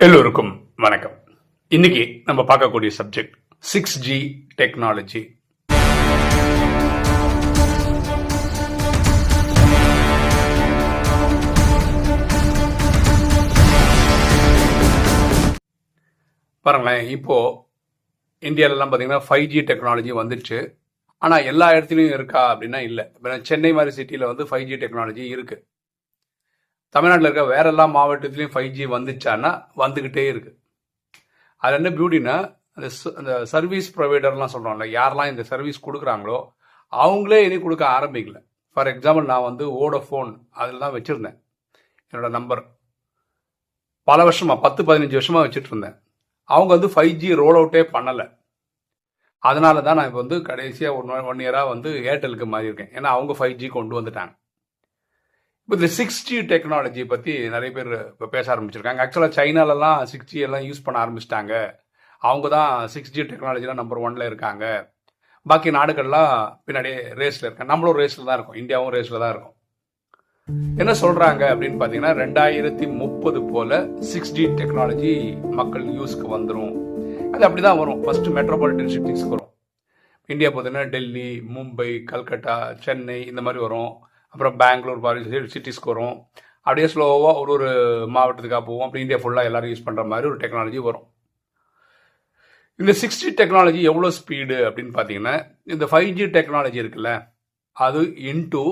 எல்லோருக்கும் வணக்கம். இன்னைக்கு நம்ம பார்க்கக்கூடிய சப்ஜெக்ட் 6G டெக்னாலஜி. பாருங்களேன், இப்போ இந்தியாவிலலாம் பார்த்தீங்கன்னா 5G டெக்னாலஜி வந்துடுச்சு. ஆனால் எல்லா இடத்துலையும் இருக்கா அப்படின்னா இல்லை. இப்போ சென்னை மாதிரி சிட்டியில் வந்து 5G டெக்னாலஜி இருக்கு. தமிழ்நாட்டில் இருக்க வேற எல்லா மாவட்டத்திலையும் 5G வந்துச்சான்னா வந்துக்கிட்டே இருக்கு. அது என்ன பியூட்டினா, அந்த சர்வீஸ் ப்ரொவைடர்லாம் சொல்கிறோம்ல, யாரெல்லாம் இந்த சர்வீஸ் கொடுக்குறாங்களோ அவங்களே இனி கொடுக்க ஆரம்பிக்கல. ஃபார் எக்ஸாம்பிள், நான் வந்து வோடஃபோன் அதில் தான் வச்சுருந்தேன் என்னோட நம்பர். பல வருஷமாக 10-15 வருஷமாக வச்சுட்டு இருந்தேன். அவங்க வந்து 5G ரோல் அவுட்டே பண்ணலை. அதனால தான் நான் இப்போ வந்து கடைசியாக ஒன் இயராக வந்து ஏர்டெலுக்கு மாறியிருக்கேன். ஏன்னா அவங்க 5G கொண்டு வந்துட்டாங்க. இப்போ இந்த 6G டெக்னாலஜி பற்றி நிறைய பேர் இப்போ பேச ஆரம்பிச்சிருக்காங்க. ஆக்சுவலாக சைனாலலாம் 6G எல்லாம் யூஸ் பண்ண ஆரம்பிச்சிட்டாங்க. அவங்க தான் 6G டெக்னாலஜிலாம் நம்பர் 1ல இருக்காங்க. பாக்கி நாடுகள்லாம் பின்னாடியே ரேஸில் இருக்காங்க. நம்மளும் ரேஸில் தான் இருக்கும், இந்தியாவும் ரேஸில் தான் இருக்கும். என்ன சொல்கிறாங்க அப்படின்னு பார்த்தீங்கன்னா, 2030 போல் 6G டெக்னாலஜி மக்கள் யூஸ்க்கு வந்துடும். அது அப்படி தான் வரும். ஃபஸ்ட்டு மெட்ரோபாலிட்டன் சிட்டிஸ்க்கு வரும். இந்தியா பார்த்தீங்கன்னா டெல்லி, மும்பை, கல்கட்டா, சென்னை இந்த மாதிரி வரும். அப்புறம் பெங்களூர் மாதிரி சிட்டிஸ்க்கு வரும். அப்படியே ஸ்லோவாக ஒரு மாவட்டத்துக்காக போவோம். அப்படி இந்தியா ஃபுல்லாக எல்லாரும் யூஸ் பண்ணுற மாதிரி ஒரு டெக்னாலஜி வரும். இந்த 6G டெக்னாலஜி எவ்வளோ ஸ்பீடு அப்படின்னு பார்த்தீங்கன்னா, இந்த 5G டெக்னாலஜி இருக்குல்ல, அது இன்டூ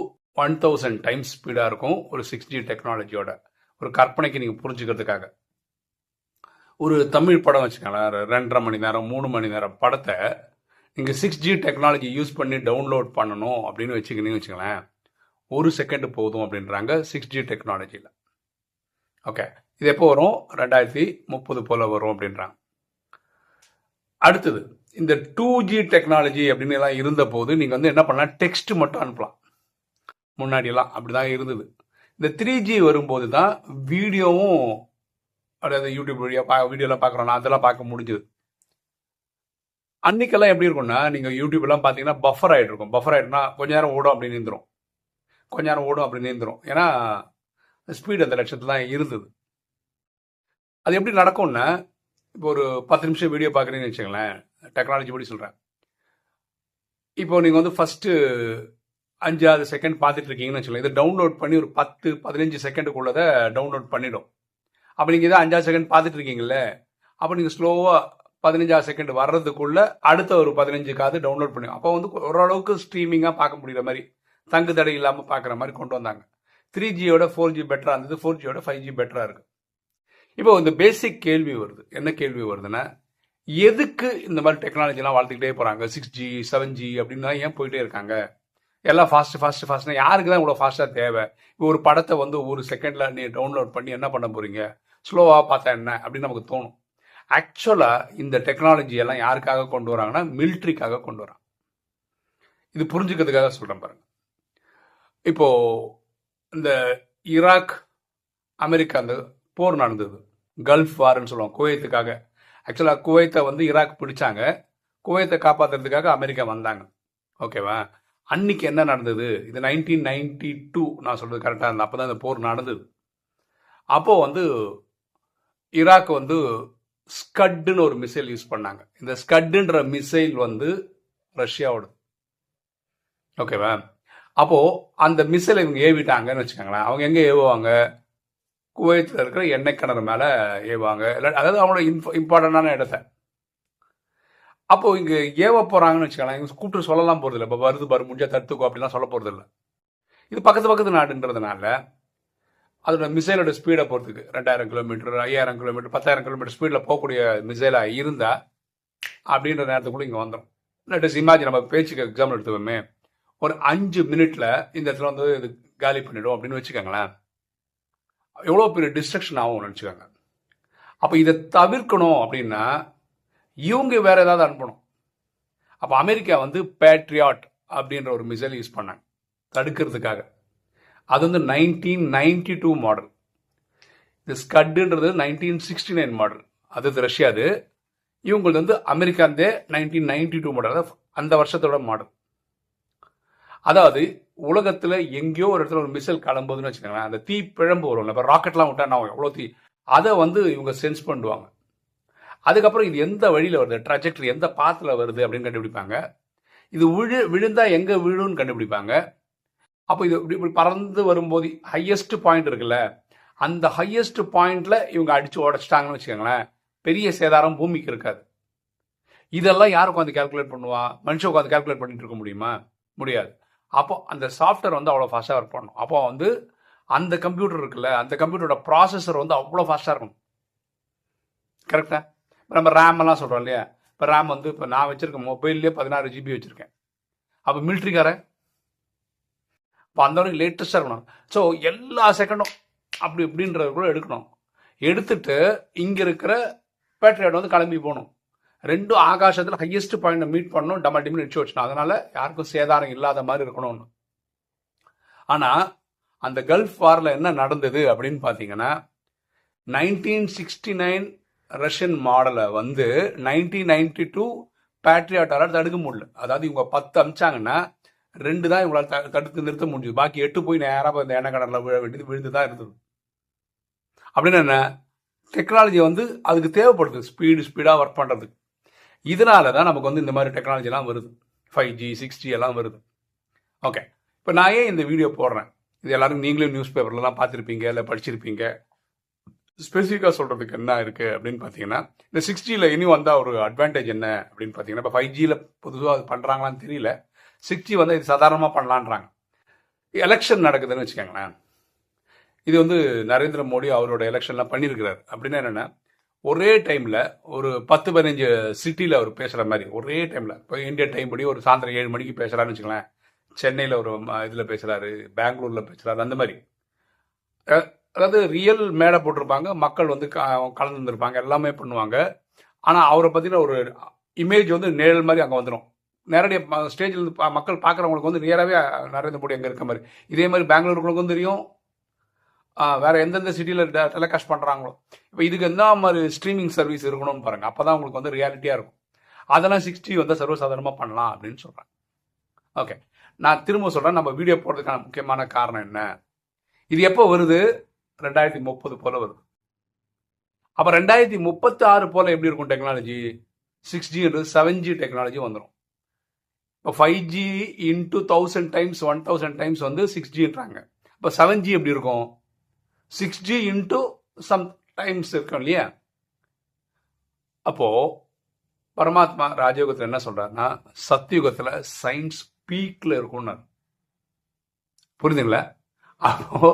1000 டைம்ஸ் ஸ்பீடாக இருக்கும் ஒரு 6G டெக்னாலஜியோட. ஒரு கற்பனைக்கு நீங்கள் புரிஞ்சுக்கிறதுக்காக ஒரு தமிழ் படம் வச்சுக்கோங்களேன், 2.5 மணி நேரம் 3 மணி நேரம் படத்தை நீங்கள் 6G டெக்னாலஜி யூஸ் பண்ணி டவுன்லோட் பண்ணணும் அப்படின்னு வச்சுக்கோங்களேன், 1 செகண்ட் போதும் அப்படின்றாங்க 6G டெக்னாலஜியில். ஓகே, இது எப்போ வரும்? 2030 போல் வரும் அப்படின்றாங்க. அடுத்தது, இந்த 2G டெக்னாலஜி அப்படின்னு எல்லாம் இருந்த போது நீங்கள் வந்து என்ன பண்ணலாம், டெக்ஸ்ட் மட்டும் அனுப்பலாம். முன்னாடியெல்லாம் அப்படி தான் இருந்தது. இந்த 3G வரும்போது தான் வீடியோவும், அதாவது யூடியூப் வீடியோலாம் பார்க்குறோம்னா அதெல்லாம் பார்க்க முடிஞ்சுது. அன்னைக்கெல்லாம் எப்படி இருக்கும்னா, நீங்கள் யூடியூப்லாம் பார்த்தீங்கன்னா பஃபர் ஆகிட்டு இருக்கும். பஃபர் ஆகிட்டுனா கொஞ்ச நேரம் ஓடும் அப்படி நின்றுடும், கொஞ்ச நேரம் ஓடும் அப்படி நின்றுடும். ஏன்னா ஸ்பீடு அந்த லட்சத்தில் தான் இருந்தது. அது எப்படி நடக்கும்னா, இப்போ ஒரு 10 நிமிஷம் வீடியோ பார்க்குறீங்கன்னு வச்சுங்களேன், டெக்னாலஜி படி சொல்கிறேன். இப்போ நீங்கள் வந்து ஃபஸ்ட்டு 5-6 செகண்ட் பார்த்துட்டு இருக்கீங்கன்னு வச்சுக்கலாம். இதை டவுன்லோட் பண்ணி ஒரு 10-15 செகண்டுக்குள்ளதை டவுன்லோட் பண்ணிடும். அப்போ நீங்கள் இதை 5-6 செகண்ட் பார்த்துட்டு இருக்கீங்கல்ல, அப்போ நீங்கள் ஸ்லோவாக 15 செகண்ட் வர்றதுக்குள்ள அடுத்த ஒரு 15க்காவது டவுன்லோட் பண்ணி, அப்போ வந்து ஓரளவுக்கு ஸ்ட்ரீமிங்காக பார்க்க முடிகிற மாதிரி, தங்கு தடை இல்லாமல் பார்க்குற மாதிரி கொண்டு வந்தாங்க. 3Gயோட 4G பெட்டராக இருந்தது, 4Gயோட 5G பெட்டராக இருக்குது. இப்போ இந்த பேசிக் கேள்வி வருது. என்ன கேள்வி வருதுன்னா, எதுக்கு இந்த மாதிரி டெக்னாலஜிலாம் வளர்த்துக்கிட்டே போகிறாங்க? 6G 7G அப்படின்னா ஏன் போயிட்டே இருக்காங்க? எல்லாம் ஃபாஸ்ட்னா யாருக்கு தான் இவ்வளோ ஃபாஸ்ட்டாக தேவை? இப்போ ஒரு படத்தை வந்து 1 செகண்டில் நீ டவுன்லோட் பண்ணி என்ன பண்ண போகிறீங்க? ஸ்லோவாக பார்த்தா என்ன அப்படின்னு நமக்கு தோணும். ஆக்சுவலாக இந்த டெக்னாலஜி எல்லாம் யாருக்காக கொண்டு வராங்கன்னா, மிலிட்ரிக்காக கொண்டு வராங்க. இது புரிஞ்சுக்கிறதுக்காக சொல்கிறேன் பாருங்க. இப்போ இந்த ஈராக் அமெரிக்கா அந்த போர் நடந்தது, கல்ஃப் வார்ன்னு சொல்லுவோம், குவைத்துக்காக. ஆக்சுவலாக குவைத்தை வந்து ஈராக் பிடிச்சாங்க, குவைத்தை காப்பாற்றுறதுக்காக அமெரிக்கா வந்தாங்க. ஓகேவா? அன்னைக்கு என்ன நடந்தது? இது 1992 நான் சொல்றது கரெக்டாக இருந்தேன். அப்போ தான் இந்த போர் நடந்தது. அப்போது வந்து ஈராக் வந்து ஸ்கட்டுன்னு ஒரு மிசைல் யூஸ் பண்ணாங்க. இந்த ஸ்கட்டுன்ற மிசைல் வந்து ரஷ்யாவோடது. ஓகேவா? அப்போது அந்த மிசைலை இவங்க ஏவிட்டாங்கன்னு வச்சுக்கோங்களேன். அவங்க எங்கே ஏவுவாங்க? குவைத்தில் இருக்கிற எண்ணெய் கிணறு மேலே ஏவுவாங்க. அதாவது அவங்களோட இம்பார்ட்டண்டான இடத்த. அப்போது இங்கே ஏவ போகிறாங்கன்னு வச்சுக்கலாம், இவங்க கூப்பிட்டு சொல்லலாம் போகிறதில்ல. இப்போ வருது பாரு, முடிஞ்சால் தடுத்துக்கோ அப்படிலாம் சொல்ல போகிறதில்ல. இது பக்கத்து நாடுன்றதுனால அதோட மிசைலோட ஸ்பீடை பொறுத்துக்கு 2000 கிலோமீட்டர், 5000 கிலோமீட்டர், 10,000 கிலோமீட்டர் ஸ்பீடில் போகக்கூடிய மிசைலாக இருந்தால் அப்படின்ற நேரத்துக்குள்ளே இங்கே வந்துடும். லெட் இமேஜின், நம்ம பேச்சுக்கு எக்ஸாம்பிள் எடுத்துவோமே, ஒரு 5 மினிட்ல இந்த இடத்துல வந்து இது காலி பண்ணிடும் அப்படின்னு வச்சுக்கோங்களேன். எவ்வளோ பெரிய டிஸ்ட்ரக்ஷன் ஆகும்னு நினச்சிக்கோங்க. அப்போ இதை தவிர்க்கணும் அப்படின்னா இவங்க வேற ஏதாவது அனுப்பணும். அப்போ அமெரிக்கா வந்து பேட்ரியாட் அப்படின்ற ஒரு மிசைல் யூஸ் பண்ணாங்க தடுக்கிறதுக்காக. அது வந்து 1992 மாடல். இந்த ஸ்கட்டுன்றது 1969 மாடல். அது ரஷ்யாது. இவங்களுக்கு வந்து அமெரிக்கா வந்து 1992 மாடல், அந்த வருஷத்தோட மாடல். அதாவது உலகத்தில் எங்கேயோ ஒரு இடத்துல ஒரு மிசைல் கிளம்புதுன்னு வச்சுக்கோங்களேன், அந்த தீ பிழம்பு வரும்ல. இப்போ ராக்கெட்லாம் விட்டா நான் எவ்வளோ தீ, அதை வந்து இவங்க சென்ஸ் பண்ணுவாங்க. அதுக்கப்புறம் இது எந்த வழியில் வருது, ட்ராஜெக்டரி எந்த பாத்தில் வருது அப்படின்னு கண்டுபிடிப்பாங்க. இது விழுந்தா எங்கே விழுன்னு கண்டுபிடிப்பாங்க. அப்போ இது இப்படி பறந்து வரும்போது ஹையஸ்ட் பாயிண்ட் இருக்குல்ல, அந்த ஹையஸ்ட் பாயிண்ட்ல இவங்க அடிச்சு உடைச்சிட்டாங்கன்னு வச்சுக்கோங்களேன், பெரிய சேதாரம் பூமிக்கு இருக்காது. இதெல்லாம் யார் உட்காந்து கால்குலேட் பண்ணுவா? மனுஷன் உட்காந்து கால்குலேட் பண்ணிட்டு இருக்க முடியுமா? முடியாது. அப்போ அந்த சாஃப்ட்வேர் வந்து அவ்வளோ ஃபாஸ்ட்டாக ஒர்க் பண்ணணும். அப்போ வந்து அந்த கம்ப்யூட்டர் இருக்குல்ல, அந்த கம்ப்யூட்டரோட ப்ராசஸர் வந்து அவ்வளோ ஃபாஸ்ட்டாக இருக்கணும். கரெக்டா? நம்ம ரேம் எல்லாம் சொல்கிறோம் இல்லையா? இப்போ ரேம் வந்து இப்போ நான் வச்சிருக்க மொபைல்லேயே 16 GB வச்சுருக்கேன். அப்போ மிலிட்ரிக்கார இப்போ அந்த வரைக்கும் லேட்டஸ்ட்டாக இருக்கணும். ஸோ எல்லா செகண்டும் அப்படி இப்படின்றது கூட எடுக்கணும். எடுத்துட்டு இங்கே இருக்கிற பேட்ரியாட் வந்து கிளம்பி போகணும். ரெண்டும் ஆகாசத்தில் ஹையஸ்ட் பாயிண்ட் மீட் பண்ணணும், டம்ம டிம்னு அடிச்சு வச்சணும். அதனால யாருக்கும் சேதாரம் இல்லாத மாதிரி இருக்கணும்னு. ஆனால் அந்த கல்ஃப் வாரில் என்ன நடந்தது அப்படின்னு பார்த்தீங்கன்னா, 1969 ரஷ்யன் மாடலை வந்து 1992 பேட்ரியாட்டால் தடுக்க முடியல. அதாவது இவங்க 10 அமிச்சாங்கன்னா 2 தான் இவங்களால் தடுத்து நிறுத்த முடிஞ்சது. பாக்கி 8 போய் நேராக இந்த எண்ணெய் கடலில் விழுந்து தான் இருந்தது. அப்படின்னு என்ன, டெக்னாலஜி வந்து அதுக்கு தேவைப்படுது ஸ்பீடாக ஒர்க் பண்ணுறதுக்கு. இதனால தான் நமக்கு வந்து இந்த மாதிரி டெக்னாலஜிலாம் வருது. 5G 6G எல்லாம் வருது. ஓகே, இப்போ நான் ஏன் இந்த வீடியோ போடுறேன், இது எல்லாரும் நீங்களும் நியூஸ் பேப்பர்லாம் பார்த்துருப்பீங்க, இல்லை படிச்சிருப்பீங்க. ஸ்பெசிஃபிக்காக சொல்கிறதுக்கு என்ன இருக்குது அப்படின்னு பார்த்தீங்கன்னா, இந்த 6Gயில் இனி வந்தால் ஒரு அட்வான்டேஜ் என்ன அப்படின்னு பார்த்தீங்கன்னா, இப்போ 5Gயில் பொதுவாக அது பண்ணுறாங்களான்னு தெரியல. 6G வந்து இது சாதாரணமாக பண்ணலான்றாங்க. எலெக்ஷன் நடக்குதுன்னு வச்சுக்கோங்களேன். இது வந்து நரேந்திர மோடி அவரோட எலெக்ஷன்லாம் பண்ணியிருக்கிறார். அப்படின்னா என்னென்னா, ஒரே டைமில் ஒரு 10-15 சிட்டியில் அவர் பேசுகிற மாதிரி ஒரே டைமில், இப்போ இந்தியா டைம் படி ஒரு சாயந்தரம் 7 மணிக்கு பேசுகிறாருன்னு வச்சுக்கலாம், சென்னையில் ஒரு இதில் பேசுகிறாரு, பெங்களூரில் பேசுகிறாரு, அந்த மாதிரி. அதாவது ரியல் மேடை போட்டிருப்பாங்க, மக்கள் வந்து கலந்துருப்பாங்க, எல்லாமே பண்ணுவாங்க. ஆனால் அவரை பற்றின ஒரு இமேஜ் வந்து நிழல் மாதிரி அங்கே வந்துடும். நேரடியாக ஸ்டேஜில் மக்கள் பார்க்குறவங்களுக்கு வந்து நேராகவே நரேந்திர மோடி அங்கே இருக்க மாதிரி. இதே மாதிரி பெங்களூருக்குங்களுக்கும் தெரியும், வேற எந்தெந்த சிட்டியில் டெலிகாஸ்ட் பண்ணுறாங்களோ. இப்போ இதுக்கு என்ன மாதிரி ஸ்ட்ரீமிங் சர்வீஸ் இருக்கணும்னு பாருங்க, அப்போ தான் உங்களுக்கு வந்து ரியாலிட்டியாக இருக்கும். அதெல்லாம் 6G வந்து சர்வசாதாரணமாக பண்ணலாம் அப்படின்னு சொல்கிறேன். ஓகே, நான் திரும்ப சொல்கிறேன், நம்ம வீடியோ போடுறதுக்கான முக்கியமான காரணம் என்ன, இது எப்போ வருது, 2030 போல வருது. அப்போ 2036 போல எப்படி இருக்கும் டெக்னாலஜி, 6G 7G டெக்னாலஜி வந்துடும். இப்போ 5G into 1000 times 1000 times வந்து 6Gன்றாங்க. இப்போ 7G எப்படி இருக்கும், 6G into some times இருக்கும் இல்லையா? அப்போ பரமாத்மா ராஜயோகத்தில் என்ன சொல்றாருன்னா, சத்தியுகத்தில் சயின்ஸ் பீக்ல இருக்கும்னு. புரியுதுங்களா? அப்போ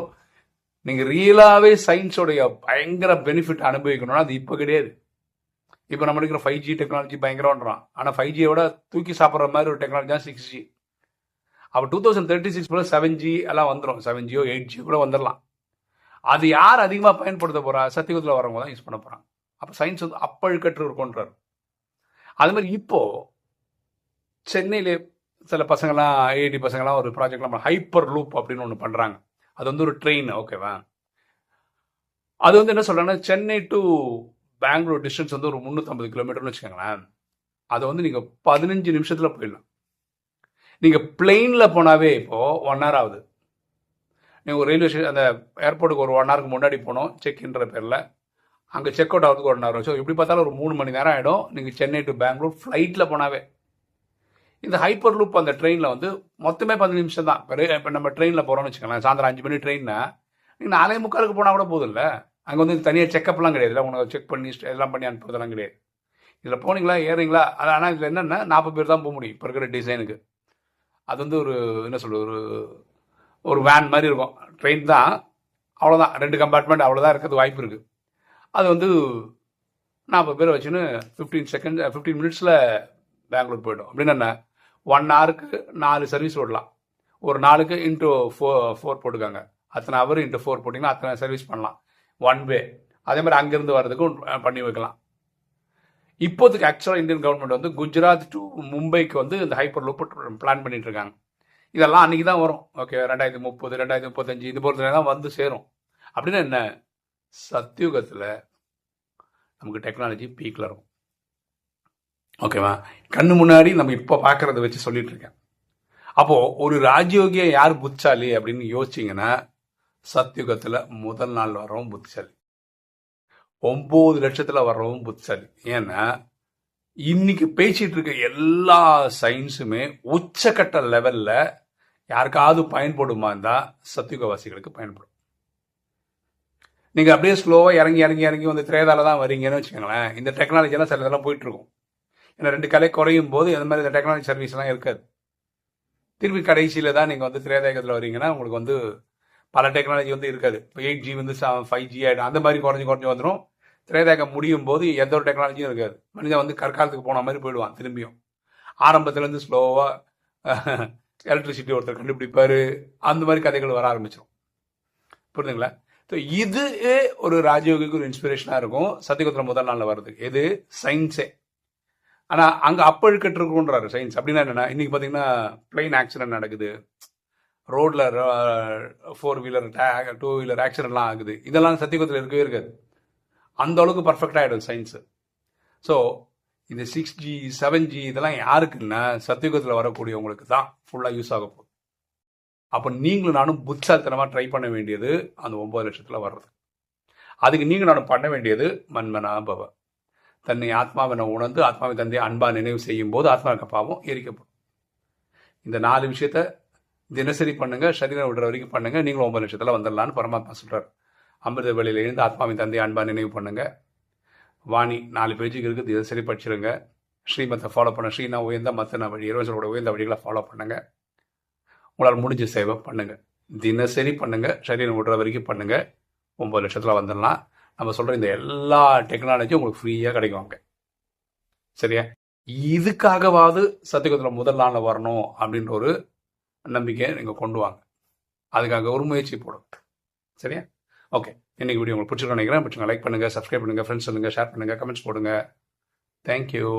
நீங்க ரியலாவே சயின்ஸோடைய பயங்கர பெனிஃபிட் அனுபவிக்கணும்னா அது இப்போ கிடையாது. இப்போ நம்ம இருக்கிற 5G டெக்னாலஜி பயங்கரம்ன்றான். ஆனால் 5Gயோட தூக்கி சாப்பிட்ற மாதிரி ஒரு டெக்னாலஜி தான் 6G. அப்போ 2036 போல 7G எல்லாம் வந்துடும். 7Gயோ 8G கூட வந்துடலாம். அது யார் அதிகமாக பயன்படுத்த போறா, சத்தியுகத்தில் வரவங்க தான் யூஸ் பண்ண போறாங்க. அப்போ சயின்ஸ் வந்து அப்பழுக்கற்று இருக்கும்ன்றார். அது மாதிரி இப்போ சென்னையிலே சில பசங்கள்லாம், ஐஐடி பசங்கள்லாம் ஒரு ப்ராஜெக்ட்லாம் ஹைப்பர் லூப் அப்படின்னு ஒன்று பண்ணுறாங்க. அது வந்து ஒரு ட்ரெயின், ஓகேவா? அது வந்து என்ன சொல்கிறாங்கன்னா, சென்னை டு பெங்களூர் டிஸ்டன்ஸ் வந்து ஒரு 350 கிலோமீட்டர்னு வச்சுக்கோங்களேன். அதை வந்து நீங்கள் 15 நிமிஷத்தில் போயிடலாம். நீங்கள் பிளெயினில் போனாவே இப்போது 1 hour ஆகுது. நீங்கள் ஒரு ரயில்வே ஸ்டேஷன், அந்த ஏர்போர்ட்டுக்கு ஒரு 1 hourக்கு முன்னாடி போனோம் செக்இன்ற பேரில், அங்கே செக் அவுட் ஆகிறதுக்கு 1 hour. ஸோ எப்படி பார்த்தாலும் ஒரு 3 மணி நேரம் ஆகிடும் நீங்கள் சென்னை டு பெங்களூர் ஃப்ளைட்டில் போனாவே. இந்த ஹைப்பர் லூப் அந்த ட்ரெயினில் வந்து மொத்தமே 15 நிமிஷம் தான். இப்போ நம்ம ட்ரெயினில் போகிறோம்னு வச்சுக்கோங்களேன், சாயந்தரம் 5 மணி ட்ரெயின்னா நீங்கள் 4:45 போனால் கூட போதும் இல்லை. அங்கே வந்து தனியாக செக்கப்லாம் கிடையாது, இல்லை உனக்கு செக் பண்ணி எல்லாம் பண்ணி அனுப்புறதெல்லாம் கிடையாது. இதில் போனீங்களா ஏறிங்களா, அது ஆனால் இதில் என்னென்னா 40 பேர் தான் போக முடியும் இப்போ இருக்கிற டிசைனுக்கு. அது வந்து ஒரு என்ன சொல்கிறது, ஒரு வேன் மாதிரி இருக்கும், ட்ரெயின் தான், அவ்வளோதான், 2 கம்பார்ட்மெண்ட் அவ்வளோதான் இருக்கிறது வாய்ப்பு இருக்குது. அது வந்து 40 பேர் வச்சுன்னு 15 மினிட்ஸில் பெங்களூர் போய்டும். அப்படின்னு என்ன, 1 hourக்கு 4 சர்வீஸ் ஓடலாம். ஒரு நாளுக்கு இன்ட்டு 4 போட்டுக்காங்க, அத்தனை ஹவர் இன்ட்டு 4 போட்டிங்கன்னா அத்தனை சர்வீஸ் பண்ணலாம், 1 way. அதே மாதிரி அங்கேருந்து வர்றதுக்கும் பண்ணி வைக்கலாம். இப்போதுக்கு ஆக்சுவலாக இந்தியன் கவர்மெண்ட் வந்து குஜராத் டு மும்பைக்கு வந்து இந்த ஹைப்பர் லூப் பிளான் பண்ணிட்டு இருக்காங்க. இதெல்லாம் அன்றைக்கி தான் வரும், ஓகே, 2030 2035 இது போகிறதுல தான் வந்து சேரும். அப்படின்னா என்ன, சத்தியுகத்தில் நமக்கு டெக்னாலஜி பீக்கில் இருக்கும், ஓகேவா? கண்ணு முன்னாடி நம்ம இப்போ பார்க்குறத வச்சு சொல்லிட்டு இருக்கேன். அப்போது ஒரு ராஜயோகியை யார் புத்திசாலி அப்படின்னு யோசிச்சிங்கன்னா, சத்தியுகத்தில் முதல் நாள் வரவும் புத்திசாலி. 9 லட்சத்துல வர்றவும் புத்திசாலி. ஏன்னா இன்னைக்கு பேசிட்டு இருக்க எல்லா சயின்ஸுமே உச்சக்கட்ட லெவல்ல யாருக்காவது பயன்படுமா இருந்தா சத்தியுகவாசிகளுக்கு பயன்படும். நீங்க அப்படியே ஸ்லோவா இறங்கி இறங்கி இறங்கி வந்து திரேதால தான் வரீங்கன்னு வச்சுக்கோங்களேன், இந்த டெக்னாலஜி எல்லாம் சில இதெல்லாம் போயிட்டு இருக்கும். ஏன்னா 2 கலை குறையும் போது இந்த மாதிரி இந்த டெக்னாலஜி சர்வீஸ் எல்லாம் இருக்காது. திருப்பி கடைசியில தான் நீங்க வந்து திரேதாயகத்தில் வரீங்கன்னா உங்களுக்கு வந்து பல டெக்னாலஜி வந்து இருக்காது. இப்போ 8G வந்து 5G ஆகிடும், அந்த மாதிரி குறைஞ்சி குறைஞ்சி வந்துடும். திரேதாயகம் முடியும் போது எந்த ஒரு டெக்னாலஜியும் இருக்காது. மனிதன் வந்து கற்காலத்துக்கு போன மாதிரி போயிடுவான். திரும்பியும் ஆரம்பத்துலேருந்து ஸ்லோவா எலக்ட்ரிசிட்டி ஒருத்தர் கண்டுபிடிப்பாரு, அந்த மாதிரி கதைகள் வர ஆரம்பிச்சிடும். புரியுதுங்களா? ஸோ இது ஒரு ராஜயோகிக்கு ஒரு இன்ஸ்பிரேஷனாக இருக்கும் சத்தியகுத்திரம் முதல் நாளில் வருது. எது சயின்ஸே. ஆனால் அங்கே அப்போ இருக்கட்டுருக்குன்றாரு சயின்ஸ். அப்படின்னா என்னென்னா, இன்றைக்கி பார்த்தீங்கன்னா பிளைன் ஆக்சிடென்ட் நடக்குது, ரோடில் 4 வீலர் 2 வீலர் ஆக்சிடென்ட்லாம் ஆகுது. இதெல்லாம் சத்தியகுத்திரம் இருக்கவே இருக்காது. அந்த அளவுக்கு பர்ஃபெக்ட் ஆகிடும் சயின்ஸு. ஸோ இந்த 6G 7G இதெல்லாம் யாருக்குன்னா சத்தியகுத்திரம் வரக்கூடியவங்களுக்கு தான் ஃபுல்லாக யூஸ் ஆக போகுது. அப்போ நீங்களும் நானும் புத்தாலித்தனமாக ட்ரை பண்ண வேண்டியது அந்த 9 லட்சத்தில் வர்றது. அதுக்கு நீங்கள் நானும் பண்ண வேண்டியது மன்மனாபவ. தன்னை ஆத்மாவினை உணர்ந்து ஆத்மாவை தந்தை அன்பா நினைவு செய்யும் போது ஆத்மாவுக்கு பாவம் எரிக்கப்படும். இந்த 4 விஷயத்த தினசரி பண்ணுங்க, சரீரம் விடுற வரைக்கும் பண்ணுங்க, நீங்களும் 9 லட்சத்தில் வந்துடலான்னு பரமாத்மா சொல்றாரு. அமிர்த வேளையில் எழுந்து ஆத்மாவின் தந்தை அன்பா நினைவு பண்ணுங்க. வாணி 4 பேஜுக்கு இருக்குது, தினசரி படிச்சிருங்க. ஸ்ரீமத்தை ஃபாலோ பண்ண, ஸ்ரீனா உயர்ந்த மத்தன வழி, இறைவனோட உயர்ந்த வழிகளை ஃபாலோ பண்ணுங்க. உங்களால் முடிஞ்ச சேவை பண்ணுங்க, தினசரி பண்ணுங்க, சரீரம் விடுற வரைக்கும் பண்ணுங்க. 9 லட்சத்தில் வந்துடலாம். நம்ம சொல்ற இந்த எல்லா டெக்னாலஜியும் உங்களுக்கு ஃப்ரீயாக கிடைக்குவாங்க. சரியா? இதுக்காகவாவது சத்தியகுத்திரம் முதல் நாளில் வரணும் அப்படின்ற ஒரு நம்பிக்கையை நீங்கள் கொண்டு வாங்க. அதுக்காக ஒரு முயற்சி போடும். சரியா? ஓகே, இன்னைக்கு வீடியோ உங்களுக்கு பிடிச்சிருக்கேன் நினைக்கிறேன். பிடிச்சிங்க லைக் பண்ணுங்க, சப்ஸ்கிரைப் பண்ணுங்க, ஃப்ரெண்ட்ஸ் சொல்லுங்க, ஷேர் பண்ணுங்க, கமெண்ட்ஸ் போடுங்க. தேங்க்யூ.